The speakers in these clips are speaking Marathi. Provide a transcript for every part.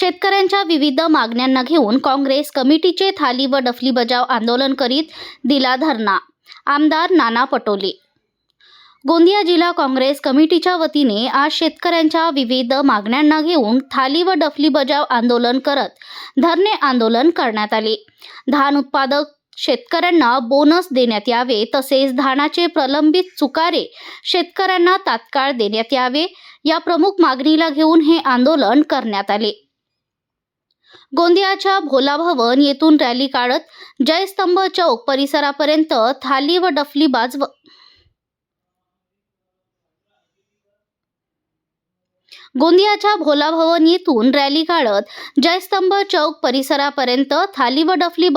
शेतकऱ्यांच्या विविध मागण्यांना घेऊन काँग्रेस कमिटीचे थाली व डफली बजाव आंदोलन करीत दिला धरणा. आमदार नाना पटोले. गोंदिया जिल्हा काँग्रेस कमिटीच्या वतीने आज शेतकऱ्यांच्या विविध मागण्यांना घेऊन थाली व डफली बजाव आंदोलन करत धरणे आंदोलन करण्यात आले. धान उत्पादक शेतकऱ्यांना बोनस देण्यात यावे, तसेच धानाचे प्रलंबित चुकारे शेतकऱ्यांना तात्काळ देण्यात यावे, या प्रमुख मागणीला घेऊन हे आंदोलन करण्यात आले. गोंदियाच्या भोला भवन येथून रॅली काढत जयस्तंभ चौक परिसरापर्यंत थाली व डफली वाजवत गोंदियाच्या भोला भवन येथून रॅली काढत जयस्तंभ चौक परिसरापर्यंत थाली व डफली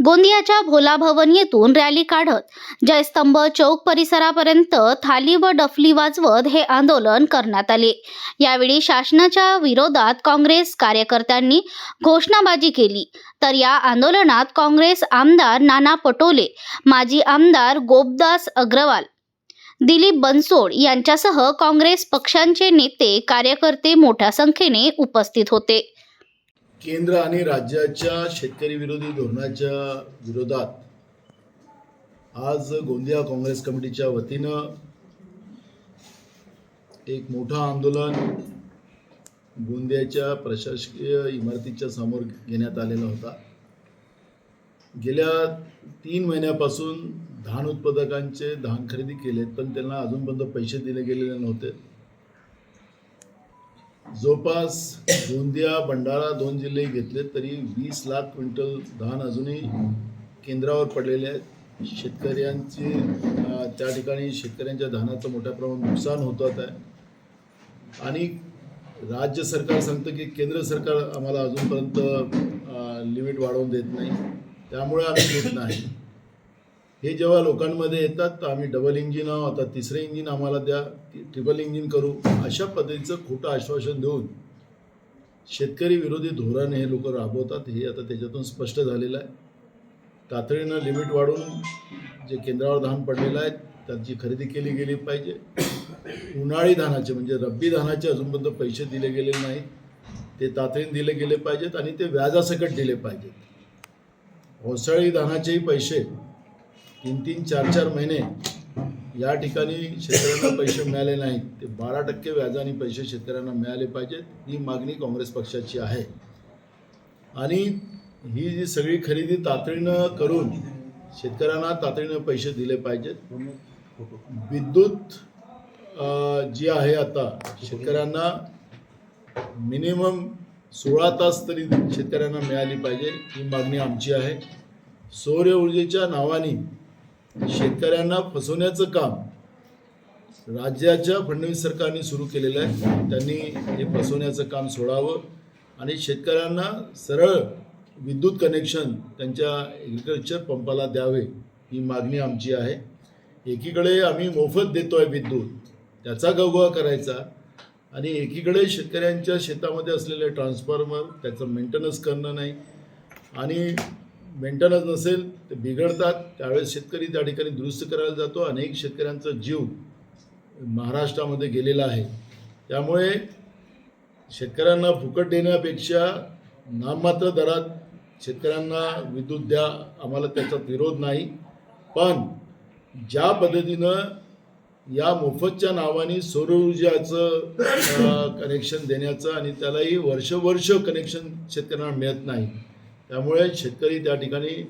गोंदियाच्या भोला भवन येथून रॅली काढत जयस्तंभ चौक परिसरापर्यंत थाली व डफली वाजवत हे आंदोलन करण्यात आले. यावेळी शासनाच्या विरोधात काँग्रेस कार्यकर्त्यांनी घोषणाबाजी केली. तर या आंदोलनात काँग्रेस आमदार नाना पटोले, माजी आमदार गोपदास अग्रवाल, दिलीप बनसोड यांच्यासह काँग्रेस पक्षांचे नेते कार्यकर्ते मोठ्या संख्येने उपस्थित होते. केंद्र आणि राज्याच्या शेतकरी विरोधी धोरणाच्या विरोधात आज गोंदिया काँग्रेस कमिटीच्या वतीनं एक मोठं आंदोलन गोंदियाच्या प्रशासकीय इमारतीच्या समोर घेण्यात आलेला होता. गेल्या 3 महिन्यापासून धान उत्पादकांचे धान खरेदी केलेत, पण त्यांना अजूनपर्यंत पैसे दिले गेलेले नव्हते. जवळपास गोंदिया भंडारा 2 जिल्हे घेतले तरी 20 लाख क्विंटल धान अजूनही केंद्रावर पडलेले आहेत. शेतकऱ्यांची त्या ठिकाणी शेतकऱ्यांच्या धानाचं मोठ्या प्रमाणात नुकसान होत आहे आणि राज्य सरकार सांगतं की केंद्र सरकार आम्हाला अजूनपर्यंत लिमिट वाढवून देत नाही, त्यामुळे आम्ही घेत नाही. हे जेव्हा लोकांमध्ये येतात तर आम्ही डबल इंजिन आहोत, आता 3रं इंजिन आम्हाला द्या, ट्रिपल इंजिन करू, अशा पद्धतीचं खोटं आश्वासन देऊन शेतकरी विरोधी धोरण हे लोक राबवतात. हे आता त्याच्यातून स्पष्ट झालेलं आहे. तातडीनं लिमिट वाढवून जे केंद्रावर धान पडलेलं आहे त्याची खरेदी केली गेली पाहिजे. उन्हाळी धानाचे म्हणजे रब्बी धानाचे अजूनपर्यंत पैसे दिले गेले नाहीत, ते तातडीने दिले गेले पाहिजेत आणि ते व्याजासकट दिले पाहिजेत. पावसाळी धानाचेही पैसे 3-3, 4-4 महिने या ठिकाणी शेतकऱ्यांना पैसे मिळाले नाहीत, ते 12% व्याजाने पैसे शेतकऱ्यांना मिळाले पाहिजेत. ही मागणी काँग्रेस पक्षाची आहे आणि ही जी सगळी खरेदी तातडीनं करून शेतकऱ्यांना तातडीनं पैसे दिले पाहिजेत. विद्युत जी आहे आता शेतकऱ्यांना मिनिमम 16 तास तरी शेतकऱ्यांना मिळाली पाहिजे, ही मागणी आमची आहे. सौर ऊर्जेच्या नावाने शेतकऱ्यांना फसवण्याचं काम राज्याच्या फडणवीस सरकारने सुरू केलेलं आहे. त्यांनी हे फसवण्याचं काम सोडावं आणि शेतकऱ्यांना सरळ विद्युत कनेक्शन त्यांच्या ॲग्रिकल्चर पंपाला द्यावे, ही मागणी आमची आहे. एकीकडे आम्ही मोफत देतो आहे विद्युत, त्याचा गवगवा करायचा आणि एकीकडे शेतकऱ्यांच्या शेतामध्ये असलेले ट्रान्सफॉर्मर त्याचं मेंटेनन्स करणं नाही आणि मेंटेनन्स नसेल ते बिघडतात, त्यावेळेस शेतकरी त्या ठिकाणी दुरुस्त करायला जातो. अनेक शेतकऱ्यांचा जीव महाराष्ट्रामध्ये गेलेला आहे. त्यामुळे शेतकऱ्यांना फुकट देण्यापेक्षा नाममात्र दरात शेतकऱ्यांना विद्युत द्या, आम्हाला त्याचा विरोध नाही. पण ज्या पद्धतीनं या मोफतच्या नावाने सौर ऊर्जाचं कनेक्शन देण्याचं आणि त्यालाही वर्ष कनेक्शन शेतकऱ्यांना मिळत नाही, त्यामुळे शेतकरी त्या ठिकाणी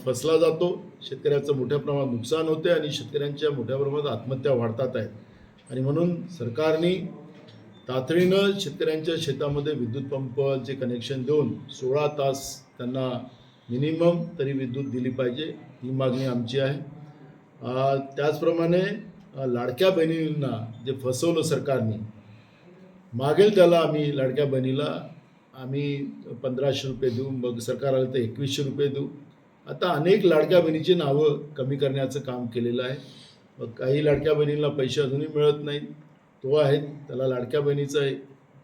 फसला जातो. शेतकऱ्याचं मोठ्या प्रमाणात नुकसान होते आणि शेतकऱ्यांच्या मोठ्या प्रमाणात आत्महत्या वाढतात आहेत आणि म्हणून सरकारने तातडीनं शेतकऱ्यांच्या शेतामध्ये विद्युत पंपाचे कनेक्शन देऊन 16 तास त्यांना मिनिमम तरी विद्युत दिली पाहिजे, ही मागणी आमची आहे. त्याचप्रमाणे लाडक्या बहिणींना जे फसवलं सरकारने, मागेल त्याला आम्ही लाडक्या बहिणीला आम्ही 1500 रुपये देऊ, मग सरकार आलं तर 2100 रुपये देऊ. आता अनेक लाडक्या बहिणीची नावं कमी करण्याचं काम केलेलं आहे. मग काही लाडक्या बहिणींना पैसे अजूनही मिळत नाहीत, तो आहेत त्याला लाडक्या बहिणीचं आहे,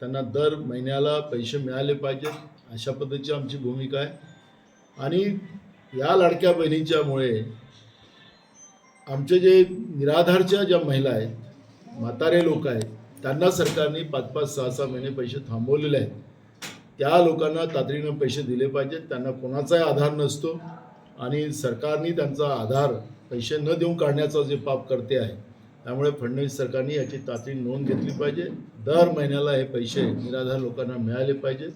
त्यांना दर महिन्याला पैसे मिळाले पाहिजेत, अशा पद्धतीची आमची भूमिका आहे. आणि या लाडक्या बहिणीच्यामुळे आमचे जे निराधारच्या ज्या महिला आहेत म्हातारे लोक आहेत त्यांना सरकारने 5-5, 6-6 महिने पैसे थांबवलेले आहेत. त्या लोकांना तातडीनं पैसे दिले पाहिजेत. त्यांना कोणाचाही आधार नसतो आणि सरकारने त्यांचा आधार पैसे न देऊन काढण्याचा जे पाप करते आहे. त्यामुळे फडणवीस सरकारने याची तातडीने नोंद घेतली पाहिजे. दर महिन्याला हे पैसे निराधार लोकांना मिळाले पाहिजेत.